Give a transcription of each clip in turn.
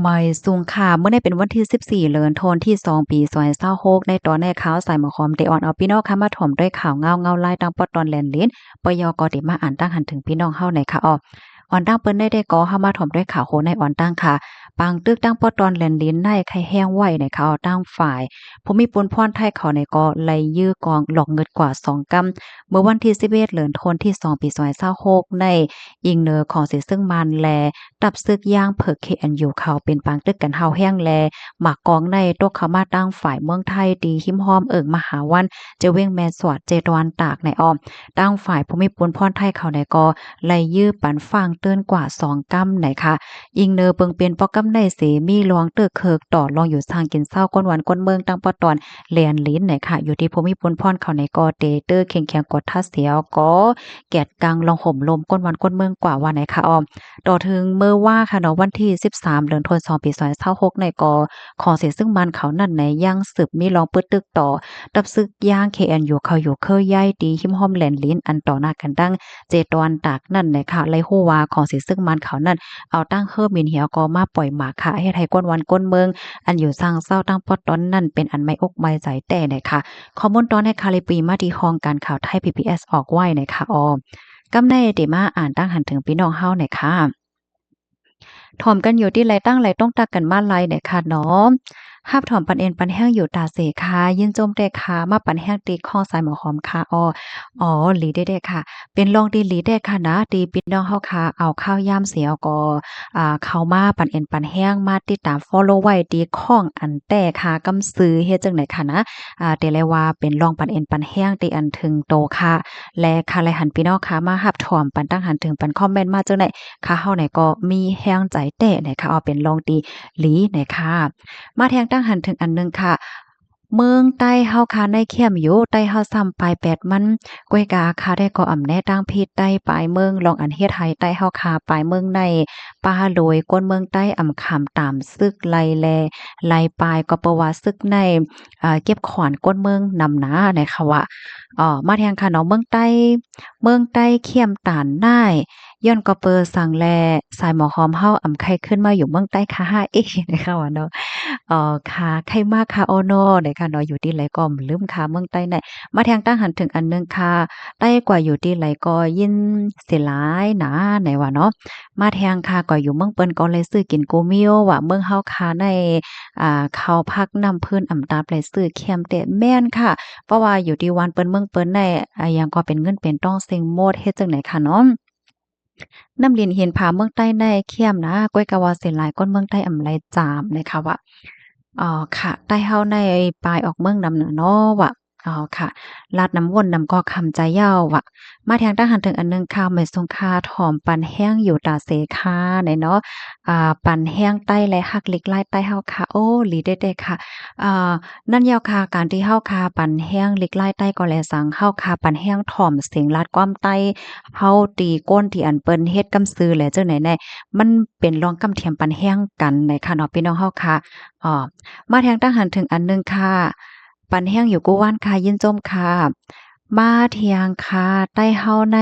ไม่สูงค่ะเมื่อได้เป็นวันที่14เดือนธันวาคมที่2ปี2026ในตอนในข่าวสายหมอคอมได้ออนเอาพี่น้องค่ะมาถ่อมด้วยข่าวเงาๆลายตามปอดตอนแลนลิ้นปยกได้มาอ่านตั้งหันถึงพี่น้องเฮาในค่ะออนตั้งเปิ้นได้ก่อเฮามาถ่อมด้วยข่าวโหในออนตั้งค่ะปางตึกตั้งปอดตอนแลนลิ้นในไข่แห้งไว้ในค่ะตั้งฝ่ายภูมิพลพรไทยเขาในก็ไล่ยื้อกองหลอกเงินกว่า2กำเมื่อวันที่11เดือนธันวาคมที่2ปี2026ในอิงเนอร์ของสิซึ่งมันแล ตับซึกย่างเผิก KNU เขาเป็นปางตึกกันเฮาแห้งแลหมากกองในตกเข้ามาตั้งฝ่ายเมืองไทยดีหิมห้อมมหาวันเจเว้งแม่สวดเจดวนตากในอ้อมตั้งฝ่ายภูมิพลพรไทยเขาในก็ไล่ยื้อปันฟางเตือนกว่า2กำไหนค่ะอิงเนอเปิงเป็นปอกำในเสมีลวงเตึกเคิกต่อลองอยู่ทางกินเศร้าก้นวันก้นเมืองตั้งปอตอนแลนลิ้นไหนค่ะอยู่ที่ภูมิพลพรเขาในก็เตเตอร์เข็งแข็งกดทัดเสียวก็แกดกลางลองห่มลมก้นวันก้นเมืองกว่าว่าไหนค่ะอ้อม ต่อถึงเมื่อว่าค่ะเนาะวันที่13เดือนธันวาคมปี2026ในกขอเสียซึ่งมันเขานั่นในย่างสืบมีรองปึดตึกต่อดับซึกย่าง KNU เขาอยู่เคยย้ายดีหิมห้อมแหลนลิ้นอันต่อหน้ากันดังเจตวันตากนั่นในค่ะไล่ฮู้ว่าของเสียซึ่งมันเขานั่นเอาตั้งเฮิบมินเหียวก็มาปล่อยหมาค่ะเฮ็ดให้ก้นวันก้นเมืองอันอยู่สร้างเศร้าตั้งปอดตอนนั่นเป็นอันไม่อกไม่ใจแต่ในค่ะข้อมูลตอนให้คาลิปีมาที่ห้องการข่าวไทย PBS ออกไว้ในค่ะกำได้เดมาอ่านตั้งหันถึงพี่น้องเฮาหน่อยค่ะ ถ่อมกันอยู่ที่ไรตั้งไรต้องตักกันมาไรเนี่ยค่ะเนาะหับถ่อมปันเอ็นปันแห้งอยู่ตาเสคายินโจมแต่ขามาปันแห้งตีข้อสายหมอหอมค่ะหลีได้ๆค่ะเป็นรองดีหลีได้ค่ะนะตีปิดน้องเฮาค่ะเอาข้าวยามเสียก็เข้ามาปันเอ็นปันแห้งมาติดตามฟอลโลว์ไว้ตีข้องอันแต่ค่ะกำซื้อเฮ็ดจังได๋ค่ะนะแต่เลยว่าเป็นรองปันเอ็นปันแห้งตีอันถึงโตค่ะและค่ะและหันพี่น้องค่ะมาหับถ่อมปันตั้งหันถึงปันคอมเมนต์มาจังได๋ ค่ะเฮาเนี่ยก็มีแรงใจแต้นะคะเอาเป็นลองตีหลีนะคะมาแทงตั้งหันถึงอันหนึ่งค่ะเมืองใต้เฮาค่ะในเข้มอยู่ใต้เฮาซ้ำปลายแปดมันก้วยกาค่ะได้ก็อำแน่ตั้งพิษใต้ปลายเมืองลองอันเฮ็ดให้ใต้เฮาค่ะปลายเมืองในป่าโลยก้นเมืองใต้อำคำตามซึกไลแลไลปลายก็เพราะว่าซึกในเก็บขอนก้นเมืองนำหนานะคะว่ามาแทงค่ะเนาะเมืองใต้เข้มตานได้ย้อนก็เปอสั่งแลสายหมอหอมเฮาอำไข้ขึ้นมาอยู่เมืองใต้ค่ะเอ๊ะนะคะว่าเนาะค่ะไข้มากค่ะโอ้โนนะคะเนาะอยู่ที่ไหนก็ลืมค่ะเมืองใต้เนี่ยมาแทงตั้งหันถึงอันหนึงค่ะใต้กว่าอยู่ที่ไหนก็ยินสิหลายหนาไหนว่าเนาะมาแทงค่ะก็อยู่เมืองเปิ้นก็เลยซื้อกินกูมิโอว่าเมืองเฮาค่ะในเขาพักนำเพิ่นอำตาเลยซื้อแคมแต่แม่นค่ะเพราะว่าอยู่ที่วันเปิ้นเมืองเปิ้นได้หยังก็เป็นเงินเป็นต้องเซ็งโมดเฮ็ดจังได๋ค่ะเนาะ น้ำลินเห็นผาเมืองใต้ในเขี้ยมนะก้อยกะว่าเสียหลายก้นเมืองใต้อำไลจามเลยค่ะว่าค่ะใต้เฮาในปลายออกเมืองนำน่ะเนาะว่าค่ะลาดน้ำวนน้ำกอกคำใจยาวว่ามาแทงทหารถึงอันหนึ่งค่ะไม่ทรงค่าถ่อมปันแห้งอยู่ตาเสคาเนาะปันแห้งใต้และหักเหล็กไล่ใต้เฮาค่ะโอ้หลีเด็ดๆค่ะอ่านั่นยาวค่ะการที่เฮาค่ะปันแห้งเหล็กไล่ใต้ก็แลสังเฮาค่ะปันแห้งถ่อมเสียงลาดความใต้ เฮาตีก้นที่อันเปิ้นเฮ็ดกำซื้อแหละจังไหนแน่มันเป็นรองกำเทียมปันแห้งกันในค่ะเนาะพี่น้องเฮาค่ะมาแทงตั้งหันถึงอันหนึ่งค่ะปันแห้งอยู่กู้ว่านค่ะยินจมค่ะมาเทียงค่ะใต้เฮาใน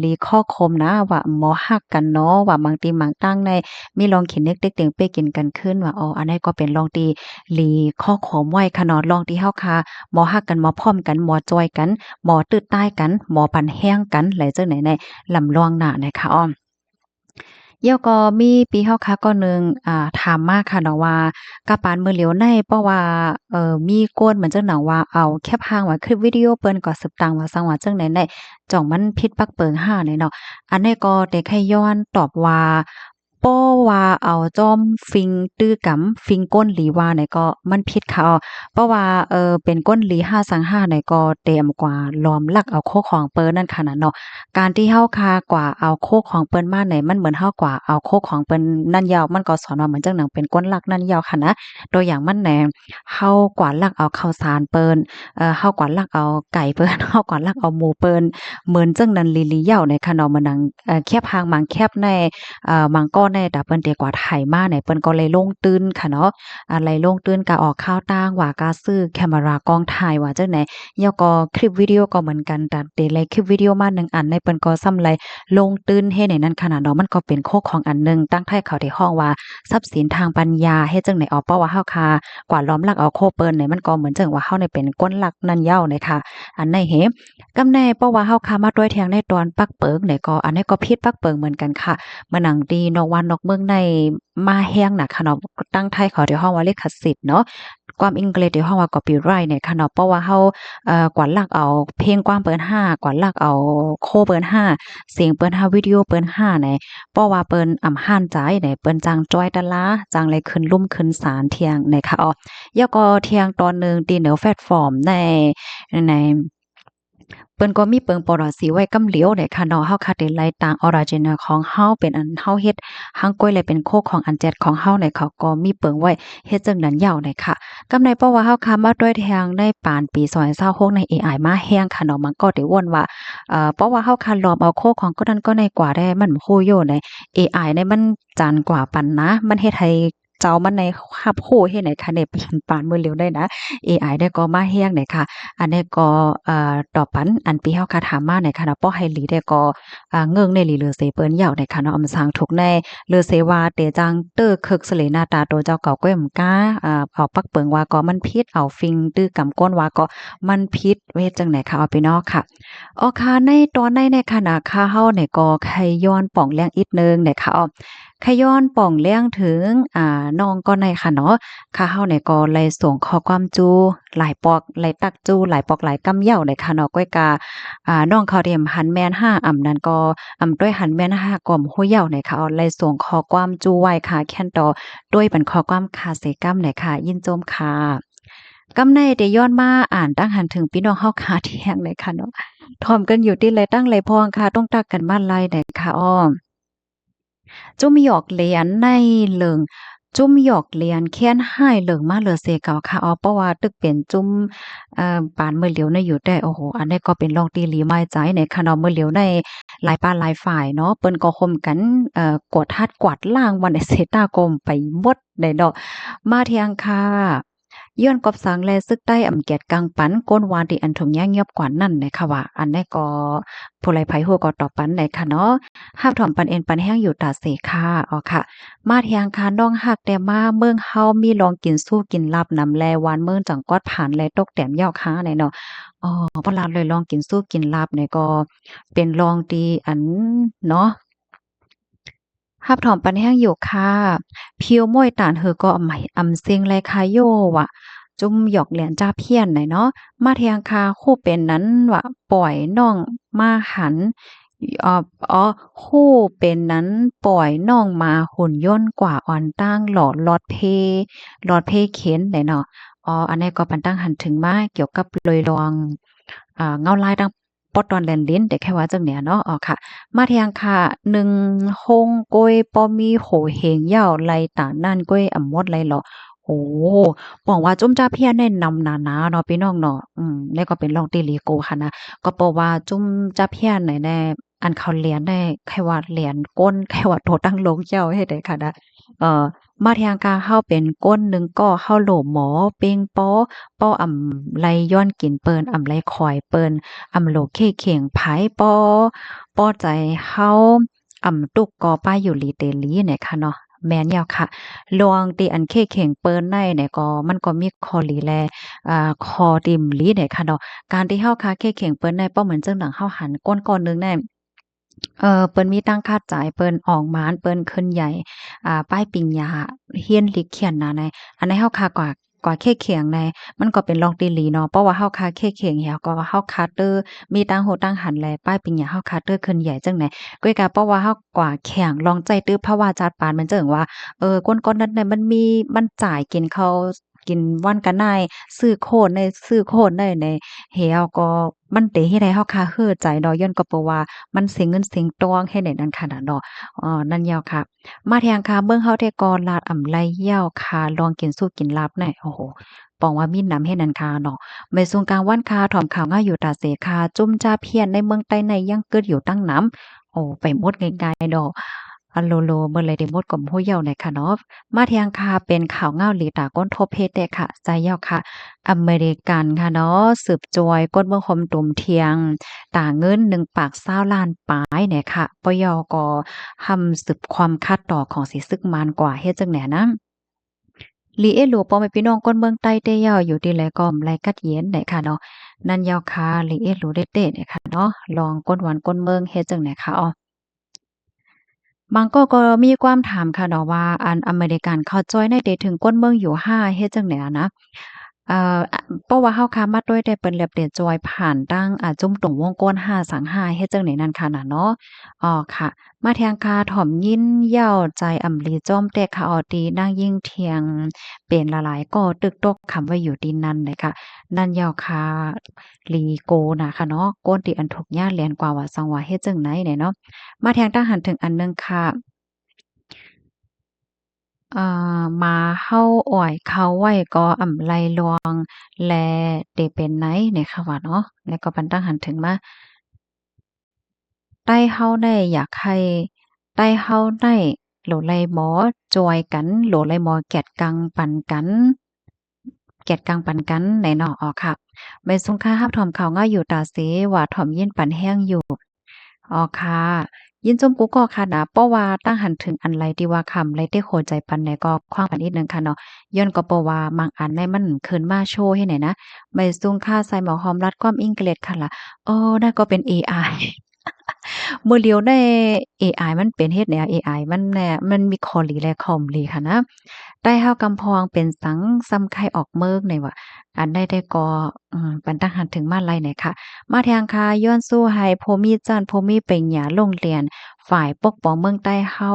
ลีข้อคมนะว่าหมอฮักกันเนาะว่าบางตีบางตั้งในมีลองขินนึกเต็กเต็งเป้กินกันขึ้นว่าอันนี้ก็เป็นลองตีหลีข้อขมไว้ค่ะเนาะลองที่เฮาค่ะหมอฮักกันหมอพร้อมกันหมอจอยกัน หมอตืดใต้กันหมอปันแห้งกันไหลจังไหนในลำลองหน้านะคะเยี่ยวก็มีปีเฮาค่ะก็หนึ่งถามมาค่ะเนาะว่ากะปานมื้อเหลียวในเพราะว่ามีโกนเหมือนจังหนังว่าเอาแคปหางว่าคลิปวิดีโอเปิ้นก็สืบตังว่าซังว่าจังไหนได้จ่องมันผิดปักเปิงห้าเนี่ยเนาะอันนี้ก็ได้แค่ย้อนตอบว่าป้อว่าเอาจ้อมฟิงตื้อกำฟิงก้นหลีว่าเนี่ยก็มันผิดค่ะเพราะว่าเป็นก้นหลี5สัง5เนี่ยก็เต็มกว่าล้อมลักเอาโคของเปิ้นนั่นค่ะน่ะเนาะ การที่เฮาคากว่าเอาโคกของเปิ้นมาเนี่ยมันเหมือนเฮากว่าเอาโคกของเปิ้นนั่นยาวมันก็สอนว่าเหมือนจังหนังเป็นก้นลักนั่นยาวค่ะนะตัวอย่างมันแหนเฮากว่าลักเอาข้าวสารเปิ้นเฮากว่าลักเอาไก่เปิ้นเฮากว่าลักเอาหมูเปิ้นเหมือนจังนั้นลีลีเหย้าในค่ะเนาะมันนังแคบหางหมางแคบในมังก้อใน ในแต่เปิ้นเตกว่าไถมาเนี่ยเปิ้นก็เลยลงตื้นค่ะเนาะเลยลงตื้นก็ออกข่าวต่างว่าก็ซื้อแคมรากล้องถ่ายว่าจังไหนแล้วก็คลิปวิดีโอก็เหมือนกันแต่เตเลยคลิปวิดีโอมา1อันในเปิ้นก็ซ้ำไรลงตื้นเฮ็ดให้นั้นขนาดเนาะมันก็เป็นโคกของอันหนึงตั้งไทเขาที่ห้องว่าทรัพย์สินทางปัญญาเฮ็ดจังไหนเพราะว่าเฮาคากว่าล้อมลักเอาโคเปิ้นเนี่ยมันก็เหมือนจังว่าเฮาเนี่ยเป็นก้นหลักนั่นเย้าเนี่ยค่ะอันในเหกำแน่เพราะว่าเฮาคามาด้วยแทงในตอนปักเปิงเนี่ยก็อันนี้ก็ผิดปักเปิงเหมือนกันค่ะมาหนังดีนอกวันนอกเมืองในมาแห้งน่ะค่ะเนาะตั้งไทยเขาที่ห้องว่าลิขสิทธิ์เนาะความอังกฤษที่ห้องว่า copyright เนี่ยค่ะเนาะเพราะว่าเฮากว่าลักเอาเพลงกว้างเปิ้น5กว่าลักเอาโคเปิ้น5เสียงเปิ้น5วิดีโอเปิ้น5เนี่ยเพราะว่าเปิ้นอำห้านใจเนี่ยเปิ้นจังจ้อยตะลาจังเลยขึ้นลุ่มขึ้นศาลเที่ยงในค่ะแล้วก็เที่ยงตอนหนึ่งตีเหนือแพลตฟอร์มในเปิ้นก็มีเปิงปรสีไว้กำเหลียวได้ค่ะเนาะเฮาคาได้ไล่ตางออริจินัลของเฮาเป็นอันเฮาเฮ็ดหังก้อยเลยเป็นโคของอันเจ็ดของเฮาเนี่ยเขาก็มีเปิงไว้เฮ็ดจังนั้นยาวเนี่ยค่ะกำในเพราะว่าเฮาคามาด้วยทางในปานปี2026ใน AI มาแฮงค่ะเนาะมันก็ได้วนว่าเพราะว่าเฮาคาลอมเอาโคของก็นั้นก็ในกว่าได้มันฮู้อยู่ใน AI เนี่ยมันจานกว่าปันนะมันเฮ็ดให้เจ้ามันในคับคู่เฮ็ดให้คะเนเป็นปานมือเร็วได้นะ AI ได้ก็มาแฮงเนี่ยค่ะ อันนี้ก็ต่อปันอันปีเฮาคาถามมาในค่ะเนาะป้อให้หลีได้ก็เงิงในหลีเหลือเสเปิ้นยาวในค่ะเนาะอำสางทุกในเหลือเสว่าเตจังเตอคึกสเลหน้าตาโตเจ้าเก่าก้อยมก้าเอาปักเปิงว่าก็มันพิษเอาฟิงตื้อกำก้นว่าก็มันพิษเวทจังไหนค่ะเอาไปเนาะค่ะค่ะในตอนในขณะค่าเฮาเนี่ยก็ไขย้อนป่องแรงอีกนึงเนี่ยค่ะไขย้อนป่องแรงถึงน้องก็ในค่ะเนาะ ค่ะเฮาเนี่ยก็เลยส่งข้อความจูหลายปอกหลายตักจูหลายปอกหลายกำเหย้าเลยค่ะเนาะก้อยกาน้องเขาเตรียมหันแม่น5อำนั้นก็ด้วยหันแม่น5ก่อมฮู้เหย้าเนี่ยค่ะเลยส่งข้อความจูไว้ค่ะแค่นต่อด้วยเป็นข้อความคาเสกำเนี่ยค่ะยินโจมค่ะกำในได้ย้อนมาอ่านตั้งหันถึงพี่น้องเฮาค่ะที่แห่งเลยค่ะเนาะถ่อมกันอยู่ติเลยตั้งเลยพองค่ะต้องตักกันมาไล่เนี่ยค่ะจุ้มหยอกเหรียญในเหลิงจุ้มหยอกเหรียญแค้นให้เหลิงมาเหลือเสเก่าค่ะเพราะว่าตึกเป็นจุ้มปานมื้อเหลียวในอยู่ได้โอ้โฮอันนี้ก็เป็นรองตีหลีไม้ใจในคะเนาะมื้อเหลียวในหลายปานหลายฝ่ายเนาะเปิ้นก็ร่วมกันกวดทัดกวาดล้างวันไอ้เสตากมไปหมดได้ดอกมาเที่ยงค่ะย้อนกอบสังแลซึกใต้อำเกียรติกังปันก้นวานที่อันถุงแย่งเงียบกว่านั่นนะคะว่าอันนี้ก็ผู้ไลไผฮู้ก็ตอบปันได้ค่ะเนาะ ฮับถอมปันเอ็นปันแห้งอยู่ตาเสค่ะค่ะมาเทียงคาน้องฮักแต่มาเมืองเฮามีลองกินสู้กินลับนำแลวานเมืองจังกอดผ่านแลตกแต้มยาวค้าในเนาะพลาดเลยลองกินสู้กินลับเนี่ยก็เป็นลองดีอันเนาะฮับถอมปันแห้งอยู่ค่ะเพียวม้วยตานเฮอก็อำไหมอำเซ็งแลคายโยว่ะจุ่มหยอกเหรียญจ้าเพี้ยนไหนเนาะมาเทียงคาคู่เป็นนั้นว่าปล่อยน้องมาหัน อ๋อคู่เป็นนั้นปล่อยน้องมาหุ่นยนต์กว่าออนตั้งหลอดหลอดเพเข็นได้เนาะอันนี้ก็ปันตั้งหันถึงมาเกี่ยวกับเลยลองเงาลายดังปอดตอนแลนลิ้นแต่แค่ว่าจังเนี่ยเนาะค่ะมาเทียงค่ะ1ฮงก้อยป้อมีโหเฮงยาวไลตานั่นก้อยอ่ำมดไลเหรอโอ้ป้องว่าจุ้มจ้าเพียนแนะนำหนาๆเนาะพี่น้องเนาะนี่ก็เป็นลองตีลีโกค่ะนะก็เพราะว่าจุ้มจ้าเพียนไหนแน่ อันเขาเรียนได้แค่ว่าเรียนก้นแค่ว่าโตตั้งโลงเจ้าเฮ็ดได้ค่ะนะเอ่อมาเทียงกาเฮาเป็นก้นหนึ่งก็เฮาโหลหมอเปงป้ออำไลย้อนกินเปิ้นอำไลคอยเปิ้นอำโลเคเข่งไผป้อใจเฮาตุกกอป้ายอยู่ลีเตลีเนี่ยค่ะเนาะแม่นแล้วค่ะลวงติอันเคเข่งเปิ้นได้เนี่ยก็มันก็มีข้อหลีแลคอติมหลีเนี่ยค่ะเนาะการที่เฮาคาเคเข่งเปิ้นได้ป้อเหมือนจังดังเฮาหันก้นก้อนหนึ่งได้ เปิ้นมีตั้งค่าจ่ายเปิ้นออกม้านเปิ้นขึ้นใหญ่ป้ายปิงยาเฮียนลิกเขียนนะในอันในเฮาค่ากว่าเคเขียงในมันก็เป็นลองตีหลีเนาะเพราะว่าเฮาค่าเคเขียงเหี่ยวก็ว่าเฮาคาเตอร์มีตั้งโฮตั้งหันแลป้ายปิงยาเฮาคาเตอร์ขึ้นใหญ่จังไหนก้อยกะเพราะว่าเฮากว่าแข็งลองใจตื้อเพราะว่าจัดปานมันจังว่าก้นๆนั้นน่ะมันจ่ายกินข้าวกินวันกันได้ซื้อโคตรได้ในเฮาก็มันเตเฮ็ดให้เฮาคาเฮ้อใจเนาะย้อนก็เพราะว่า มันเสียเงินเสียทองเฮ็ดให้นั่นค่ะน่ะเนาะนั่นแล้วค่ะมาแทงค่ะเบิ่งเฮาแต่ก่อนลาดอำไลเหย้าค่ะลองกินสู้กินลาบแน่โอ้โฮปองว่ามีน้ำเฮ็ดนั่นค่ะเนาะไม่ซุงกลางวันค่ะถอมข่าวง่ายอยู่ตาเสค่ะจุ่มจ้าเพี้ยนในเมืองใต้ในยังเกิดอยู่ตั้งน้ำโอ้ไปหมดง่ายๆดอก อันโลโลเมื่อไรได้หมดกลมหู้เหย้าในค่ะเนาะมาเที่ยงค่ะเป็นข่าวเงาหลีตาก้นทบเพศเด้ค่ะใจเหย้าค่ะอเมริกันค่ะเนาะสืบจอยก้นเมืองคมตุ่มเทียงตาเงิน1ปาก20ล้านปลายเนี่ยค่ะปยก็ทำสืบความคัดต่อของสิซึกมานกว่าเฮ็ดจังแหน่นะลีเอหลูปอแม่พี่น้องก้นเมืองใต้เต้ยาวอยู่ดีแลก็อำไลกัดเย็นเนี่ยค่ะเนาะนั่นยาวค่ะลีเอหลูเด้ๆเนี่ยค่ะเนาะลองก้นหวานก้นเมืองเฮ็ดจังไหนคะอ้อบางก็มีความถามค่ะเนาะว่าอันอเมริกันเขาจ้อยในเดะถึงก้นเมืองอยู่5เฮ็ดจังได๋อะนะเพราะว่าเฮาค้ามาด้วยได้เปิ้นแลบเดียจอยผ่านตั้งจุ่มตรงวงกล5สัง5เฮ็ดจังได๋นั่นค่ะน่ะเนาะอ๋อค่ะมาแทงคาถ่อมยินเหย้าใจอำลีจ้อมแตกค่ะออตีนางยิ่งเทียงเป็นละหลายก็ตึกตกคำว่าอยู่ดีนั่นเลยค่ะนั่นยาวคาลีโกน่ะค่ะเนาะก้นที่อันถูกญาติแลนกว่าว่าสังว่าเฮ็ดจังไหนเนี่ยเนาะ มาแทงทหารถึงอันหนึ่งค่ะมาเฮ้าอ้อยเขาไว้ก็อำไลลวงแลเตเป็นไหนเนี่ยค่ะว่าเนาะแล้วก็ปันตั้งหันถึงมาใต้เฮาได้อยากให้ใต้เฮาได้โหลไลหมอจอยกันโหลไลหมอแกดกังปันกันแกดกังปันกันไหนเนาะอ๋อค่ะใบสุงค่ารับถอมเขาวง่ายอยู่ตาเสว่าถ่อมยินปันแห้งอยู่ อ๋อค่ะยินจมกุ๊กก็ค่ะนะเพราะว่าตั้งหันถึงอันไรที่ว่าคำไรที่โคใจปันไหนก็ขว้างปันนิดนึงค่ะเนาะย้อนก็เพราะว่าบางอันในมันขึ้นมาโชว์ให้ไหนนะใบซุงค่าใส่หมอหอมรัดความอิงเกร็ดค่ะล่ะอ้อนั่นก็เป็นเอไอ มื้อเลียวในเอไอมันเป็นเฮ็ดแนวเอไอมันแน่มันมีข้อหลีและข้อบ่หลีค่ะนะใต้เฮากำพองเป็นสังซ้ำไข่ออกเมิกในว่าอันใดได้ก็ปันตั้งหันถึงมาไลไหนค่ะมาแทงคาย้อนสู้ให้พมีจันทน์พมีเป็นหยาโรงเรียนฝ่ายปกป้องเมืองใต้เฮา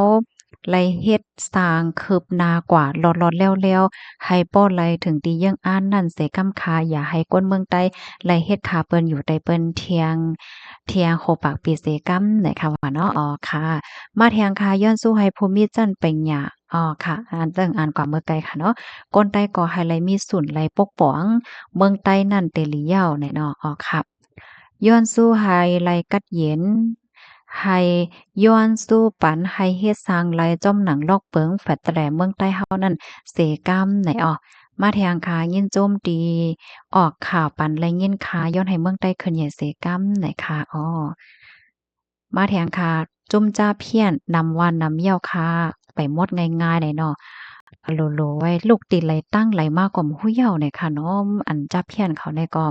ไลเฮ็ดสร้างคืบหน้ากว่าลอดๆแล้วๆให้ป้อไลถึงตีเยี่ยงอ้านนั่นเสกำคาอย่าให้ก้นเมืองใต้ไลเฮ็ดขาเปิ้นอยู่ใต้เปิ้นเทียงโคปากปีเสกำไหนค่ะว่าเนาะอ๋อค่ะมาแทงคาย้อนสู้ให้ภูมิจันทน์เป็นหยาอ๋อค่ะอ่านกว่าเมื่อไกลค่ะเนาะก้นใต้ก่อให้ไลมีศูนย์ไลปกป้องเมืองใต้นั่นเตลีเหย้าไหนเนาะอ๋อค่ะ ย้อนสู้ไฮไลกัดเย็นไฮย้อนสู้ปันไฮเฮ็ดสร้างไลจ้อมหนังลอกเปิงแฟดแตรเมืองใต้เฮานั่นเสกำไหนอ้อมาแทงคายินโจมตีออกข่าวปันและยินคาย้อนให้เมืองใต้ขึ้นใหญ่เสกำไหนค่ะอ้อมาแทงคาจุ่มจ้าเพี้ยนนำว่านนำเหย้าค่ะไปหมดง่ายๆได้เนาะโลโลไว้ลูกติดไหลตั้งไหลมากกว่าหู้เหย้าเนี่ยค่ะเนาะอันจ้าเพี้ยนเขาเนี่ยก็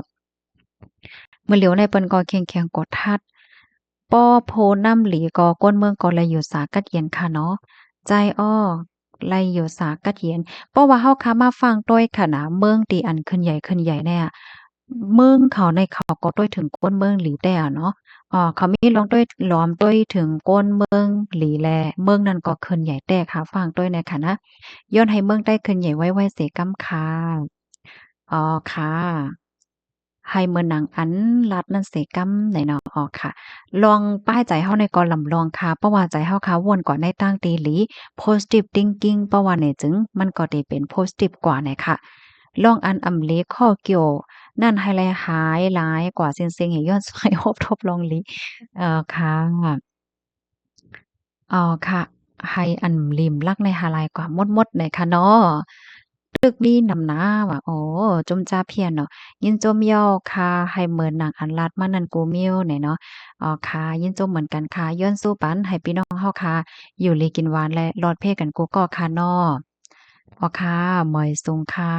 มื้อเหลียวในเปิ้นก็เคียงๆกดทัด ป้อโพน้ำหลีกอก้นเมืองกอไลอยู่สากัดเย็นค่ะเนาะใจอ้อไลอยู่สากัดเย็นเพราะว่าเฮาค้ามาฟังต้วยค่ะนะเมืองตีอันขึ้นใหญ่เนี่ยเมืองเขาในเขาก็ต้วยถึงก้นเมืองหลีแต่อะเนาะเขามีลองต้วยล้อมต้วยถึงก้นเมืองหลีแลเมืองนั้นก็ขึ้นใหญ่แต่ค่ะฟังต้วยในค่ะนะย้อนให้เมืองได้ขึ้นใหญ่ไว้ๆเสกำค่ะอ๋อค่ะ ให้เมือหนังอันลัดนั่นเสกำไหนเนาะออกค่ะลองป้ายใจเฮาในก่อนลำลองค่ะเพราะว่าใจเฮาค่ะวนก่อนในตั้งตีหลี positive thinking เพราะว่าเนี่ยจึงมันก็ได้เป็น positive กว่าเนี่ยค่ะลองอันอำเลข้อเกี่ยวนั่นให้แลหายหลายกว่าเซ็งๆให้ย้อนสายฮบทบลองหลีค่ะค่ะให้อันริมลักในหาลายกว่ามดๆหน่อยค่ะเนาะ ตึกดีนำหน้าว่ะอ๋อจมจ้าเพียนเนาะยินจมย่อค่ะให้เหมือนนางอันลัดมานันกูมิวเนี่ยเนาะอ๋อค่ะยินจมเหมือนกันค่ะย้อนสู้ปันให้พี่น้องเฮาค่ะอยู่ลีกินหวานและรอดเพกันกูก็ค่ะเนาะอ๋อค่ะหมอยซุงค่ะ